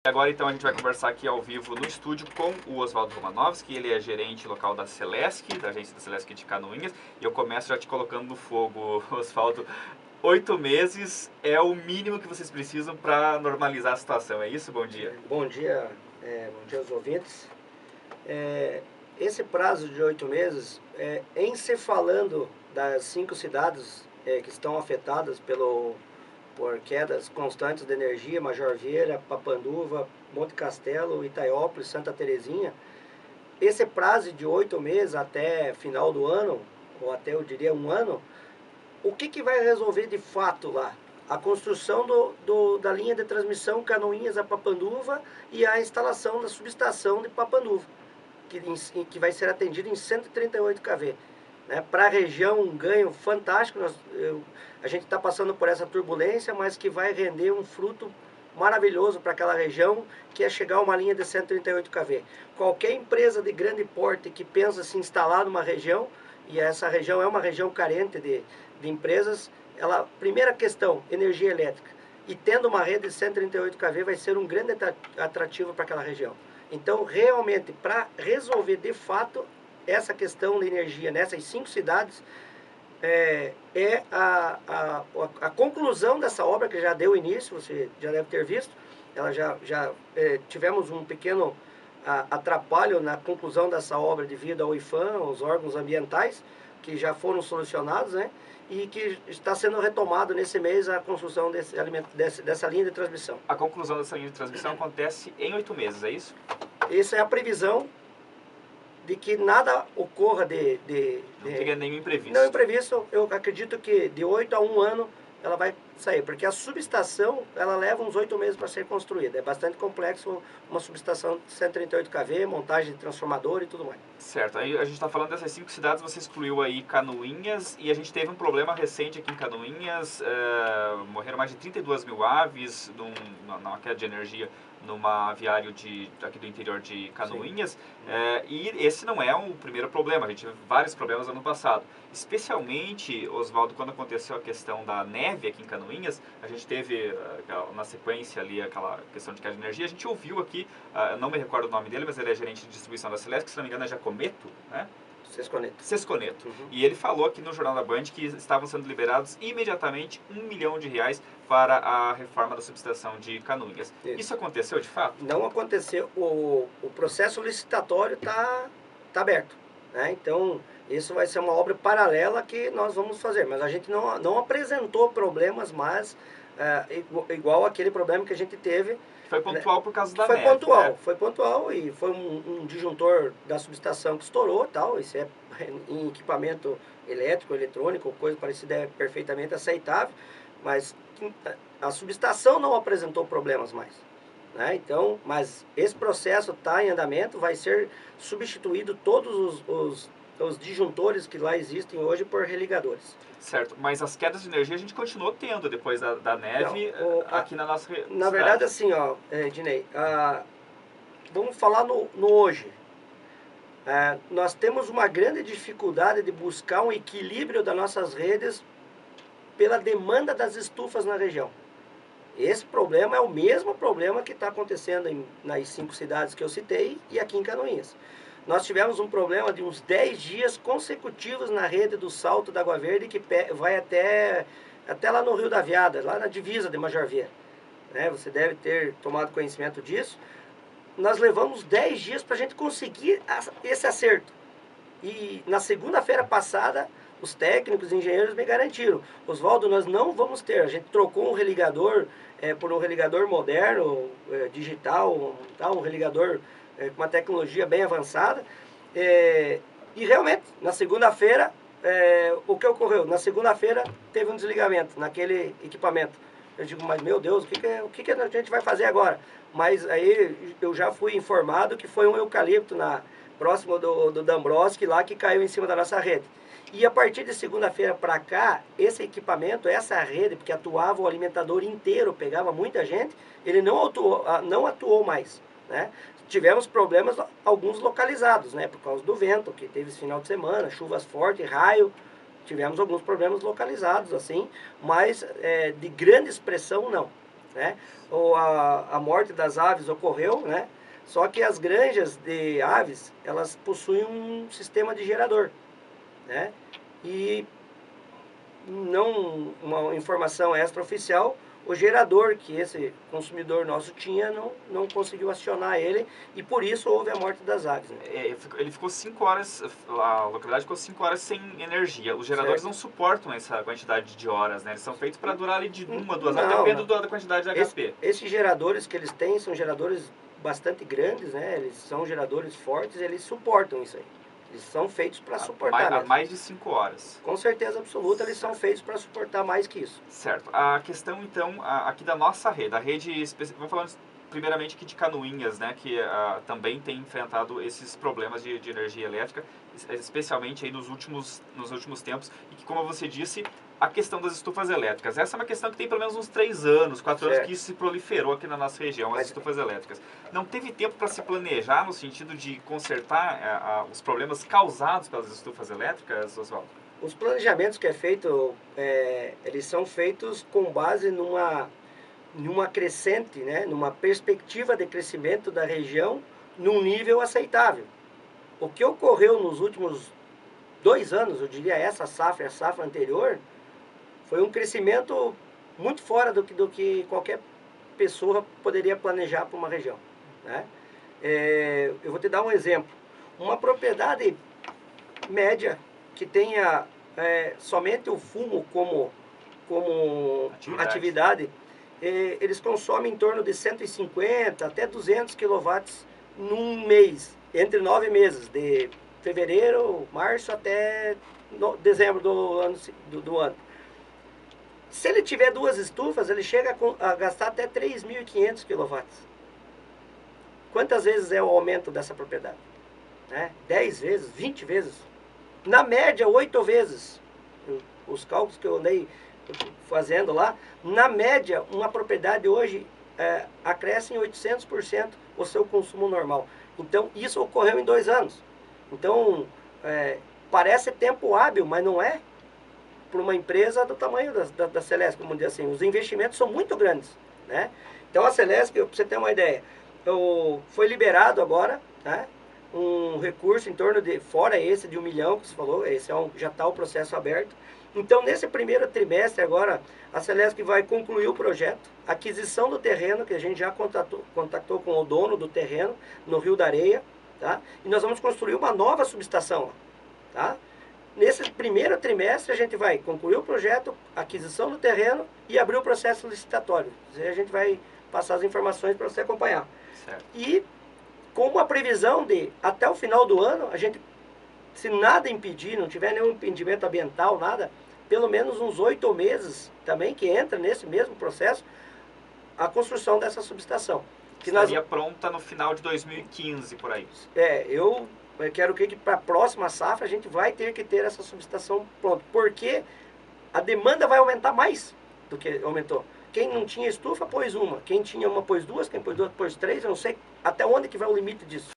Agora então a gente vai conversar aqui ao vivo no estúdio com o Oswaldo Romanovski, ele é gerente local da Celesc, da agência da Celesc de Canoinhas, e eu começo já te colocando no fogo, Oswaldo. 8 meses é o mínimo que vocês precisam para normalizar a situação, é isso? Bom dia. Bom dia, bom dia aos ouvintes. Esse prazo de 8 meses, em se falando das 5 cidades que estão afetadas por quedas constantes de energia, Major Vieira, Papanduva, Monte Castelo, Itaiópolis, Santa Terezinha, esse prazo de 8 meses até final do ano, ou até eu diria um ano, o que vai resolver de fato lá? A construção da linha de transmissão Canoinhas a Papanduva e a instalação da subestação de Papanduva, que vai ser atendida em 138 kV. Né? Para a região, um ganho fantástico. A gente está passando por essa turbulência, mas que vai render um fruto maravilhoso para aquela região, que é chegar a uma linha de 138 kV. Qualquer empresa de grande porte que pensa se instalar numa região, e essa região é uma região carente de empresas, primeira questão, energia elétrica. E tendo uma rede de 138 kV vai ser um grande atrativo para aquela região. Então, realmente, para resolver de fato essa questão de energia nessas 5 cidades, a conclusão dessa obra, que já deu início, você já deve ter visto. Tivemos um pequeno atrapalho na conclusão dessa obra devido ao IFAM, aos órgãos ambientais, que já foram solucionados, né? E que está sendo retomado nesse mês a construção dessa linha de transmissão. A conclusão dessa linha de transmissão acontece em 8 meses, é isso? Essa é a previsão de que nada ocorra não tenha nenhum imprevisto. Não imprevisto, eu acredito que de 8 a 1 ano ela vai sair, porque a subestação, ela leva uns 8 meses para ser construída. É bastante complexo uma subestação de 138 kV, montagem de transformador e tudo mais. Certo, aí a gente está falando dessas 5 cidades, você excluiu aí Canoinhas, e a gente teve um problema recente aqui em Canoinhas, morreram mais de 32 mil aves numa queda de energia numa aviário aqui do interior de Canoinhas, e esse não é o primeiro problema, a gente teve vários problemas no ano passado. Especialmente, Oswaldo, quando aconteceu a questão da neve aqui em Canoinhas, a gente teve na sequência ali aquela questão de queda de energia, a gente ouviu aqui, não me recordo o nome dele, mas ele é gerente de distribuição da Celesc, se não me engano é Jacometo, né? Sesconeto. Uhum. E ele falou aqui no Jornal da Band que estavam sendo liberados imediatamente R$1 milhão para a reforma da subestação de Canoinhas. Isso aconteceu de fato? Não aconteceu. O processo licitatório está aberto. Né? Então, isso vai ser uma obra paralela que nós vamos fazer. Mas a gente não apresentou problemas, mas igual aquele problema que a gente teve. Foi pontual, né? Por causa da neve. Foi pontual e foi um disjuntor da subestação que estourou, tal. Isso é em equipamento elétrico, eletrônico, coisa parecida, é perfeitamente aceitável, mas a subestação não apresentou problemas mais. Né? Então, mas esse processo está em andamento, vai ser substituído todos os disjuntores que lá existem hoje por religadores. Certo, mas as quedas de energia a gente continuou tendo depois da neve aqui na nossa cidade. Na verdade, assim, Dinei, vamos falar no hoje. Nós temos uma grande dificuldade de buscar um equilíbrio das nossas redes pela demanda das estufas na região. Esse problema é o mesmo problema que está acontecendo nas 5 cidades que eu citei e aqui em Canoinhas. Nós tivemos um problema de uns 10 dias consecutivos na rede do Salto da Água Verde, que vai até lá no Rio da Viada, lá na divisa de Major Vieira. Né? Você deve ter tomado conhecimento disso. Nós levamos 10 dias para a gente conseguir esse acerto. E na segunda-feira passada, os técnicos e engenheiros me garantiram: Oswaldo, nós não vamos ter. A gente trocou um religador por um religador moderno, digital, um religador com uma tecnologia bem avançada. E realmente, na segunda-feira, o que ocorreu? Na segunda-feira teve um desligamento naquele equipamento. Eu digo, mas meu Deus, o que a gente vai fazer agora? Mas aí eu já fui informado que foi um eucalipto próximo do Dambroski lá, que caiu em cima da nossa rede. E a partir de segunda-feira para cá, esse equipamento, essa rede, porque atuava o alimentador inteiro, pegava muita gente, ele não atuou mais. Né? Tivemos problemas, alguns localizados, né? Por causa do vento, que teve esse final de semana, chuvas fortes, raio. Tivemos alguns problemas localizados, assim, mas de grande expressão, não. né? Ou a morte das aves ocorreu, né? Só que as granjas de aves, elas possuem um sistema de gerador, né? E não uma informação extraoficial, o gerador que esse consumidor nosso tinha não conseguiu acionar ele e por isso houve a morte das aves. Né? Ele ficou 5 horas, a localidade ficou 5 horas sem energia. Os geradores Certo. não suportam essa quantidade de horas, né? Eles são feitos para durar ali de 1 a 2 horas, Não, dependendo não. da quantidade de HP. Esses geradores que eles têm são geradores bastante grandes, né? Eles são geradores fortes, eles suportam isso aí. Eles são feitos para suportar Há mesmo. mais de 5 horas. Com certeza absoluta, eles são feitos para suportar mais que isso. Certo. A questão, então, aqui da nossa rede, a rede, vamos falar primeiramente aqui de Canoinhas, né, que também tem enfrentado esses problemas de energia elétrica, especialmente aí nos últimos tempos, e que, como você disse, a questão das estufas elétricas. Essa é uma questão que tem pelo menos uns 3 anos, 4 anos, que isso se proliferou aqui na nossa região, as estufas elétricas. Não teve tempo para se planejar no sentido de consertar os problemas causados pelas estufas elétricas, Oswaldo? Os planejamentos que é feito, eles são feitos com base numa crescente, né, numa perspectiva de crescimento da região num nível aceitável. O que ocorreu nos últimos 2 anos, eu diria essa safra e a safra anterior, foi um crescimento muito fora do que qualquer pessoa poderia planejar para uma região. Né? Eu vou te dar um exemplo. Uma propriedade média que tenha somente o fumo como atividade, eles consomem em torno de 150 até 200 kW num mês, entre 9 meses, de fevereiro, março até dezembro do ano. Se ele tiver 2 estufas, ele chega a gastar até 3.500 kW. Quantas vezes é o aumento dessa propriedade? 10 vezes, 20 vezes? Na média, 8 vezes. Os cálculos que eu andei fazendo lá, na média, uma propriedade hoje acresce em 800% o seu consumo normal. Então, isso ocorreu em 2 anos. Então, parece tempo hábil, mas não é para uma empresa do tamanho da Celesc, como dizer assim. Os investimentos são muito grandes. Né? Então, a Celesc, para você ter uma ideia, foi liberado agora, né, um recurso em torno de, fora esse de 1 milhão que você falou, esse já está o processo aberto. Então, nesse primeiro trimestre agora, a Celesc vai concluir o projeto, aquisição do terreno, que a gente já contactou com o dono do terreno, no Rio da Areia, tá? E nós vamos construir uma nova subestação, tá? Nesse primeiro trimestre, a gente vai concluir o projeto, aquisição do terreno e abrir o processo licitatório. A gente vai passar as informações para você acompanhar. Certo. E com uma previsão de, até o final do ano, a gente, se nada impedir, não tiver nenhum impedimento ambiental, nada, pelo menos uns 8 meses também, que entra nesse mesmo processo, a construção dessa subestação. Que estaria pronta no final de 2015, por aí. Eu quero que para a próxima safra a gente vai ter que ter essa subestação pronta, porque a demanda vai aumentar mais do que aumentou. Quem não tinha estufa, pôs uma. Quem tinha uma, pôs 2. Quem pôs 2, pôs 3. Eu não sei até onde que vai o limite disso.